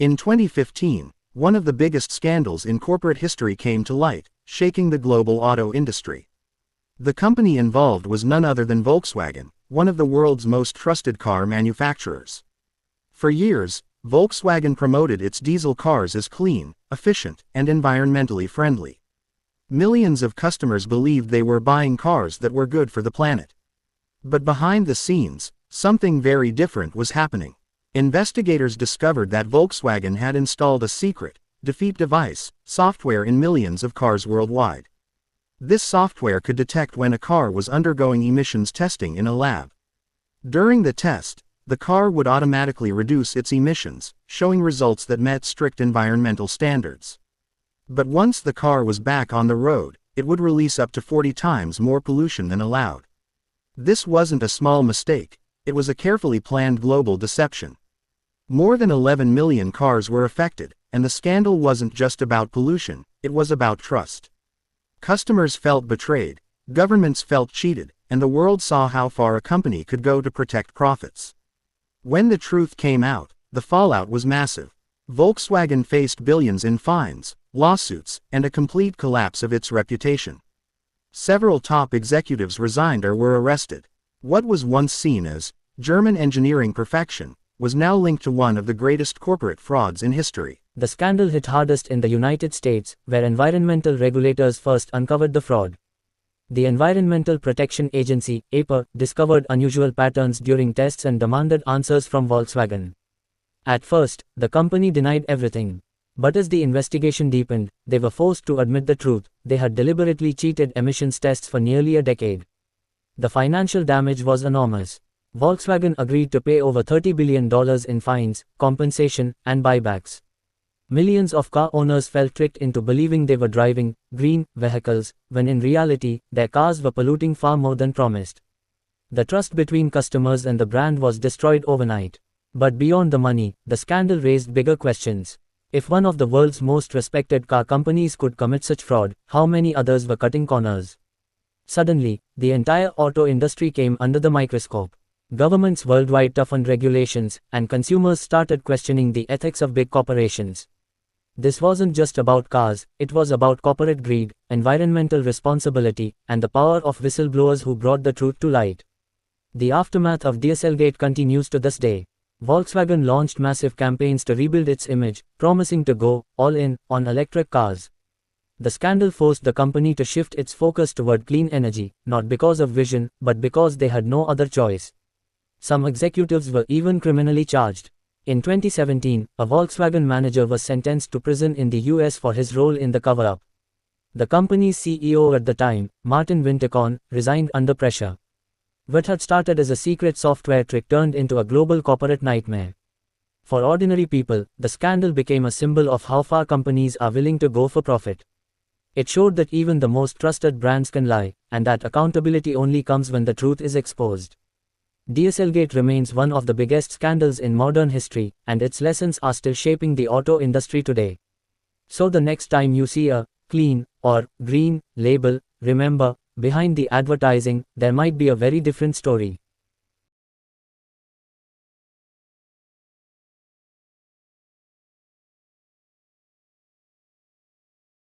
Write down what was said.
In 2015, one of the biggest scandals in corporate history came to light, shaking the global auto industry. The company involved was none other than Volkswagen, one of the world's most trusted car manufacturers. For years, Volkswagen promoted its diesel cars as clean, efficient, and environmentally friendly. Millions of customers believed they were buying cars that were good for the planet. But behind the scenes, something very different was happening. Investigators discovered that Volkswagen had installed a secret, defeat device, software in millions of cars worldwide. This software could detect when a car was undergoing emissions testing in a lab. During the test, the car would automatically reduce its emissions, showing results that met strict environmental standards. But once the car was back on the road, it would release up to 40 times more pollution than allowed. This wasn't a small mistake, it was a carefully planned global deception. More than 11 million cars were affected, and the scandal wasn't just about pollution, it was about trust. Customers felt betrayed, governments felt cheated, and the world saw how far a company could go to protect profits. When the truth came out, the fallout was massive. Volkswagen faced billions in fines, lawsuits, and a complete collapse of its reputation. Several top executives resigned or were arrested. What was once seen as German engineering perfection was now linked to one of the greatest corporate frauds in history. The scandal hit hardest in the United States, where environmental regulators first uncovered the fraud. The Environmental Protection Agency, EPA, discovered unusual patterns during tests and demanded answers from Volkswagen. At first, the company denied everything. But as the investigation deepened, they were forced to admit the truth: they had deliberately cheated emissions tests for nearly a decade. The financial damage was enormous. Volkswagen agreed to pay over $30 billion in fines, compensation, and buybacks. Millions of car owners fell tricked into believing they were driving green vehicles, when in reality, their cars were polluting far more than promised. The trust between customers and the brand was destroyed overnight. But beyond the money, the scandal raised bigger questions. If one of the world's most respected car companies could commit such fraud, how many others were cutting corners? Suddenly, the entire auto industry came under the microscope. Governments worldwide toughened regulations, and consumers started questioning the ethics of big corporations. This wasn't just about cars, it was about corporate greed, environmental responsibility, and the power of whistleblowers who brought the truth to light. The aftermath of Dieselgate continues to this day. Volkswagen launched massive campaigns to rebuild its image, promising to go all in on electric cars. The scandal forced the company to shift its focus toward clean energy, not because of vision, but because they had no other choice. Some executives were even criminally charged. In 2017, a Volkswagen manager was sentenced to prison in the US for his role in the cover-up. The company's CEO at the time, Martin Winterkorn, resigned under pressure. What had started as a secret software trick turned into a global corporate nightmare. For ordinary people, the scandal became a symbol of how far companies are willing to go for profit. It showed that even the most trusted brands can lie, and that accountability only comes when the truth is exposed. Dieselgate remains one of the biggest scandals in modern history, and its lessons are still shaping the auto industry today. So the next time you see a clean or green label, remember, behind the advertising, there might be a very different story.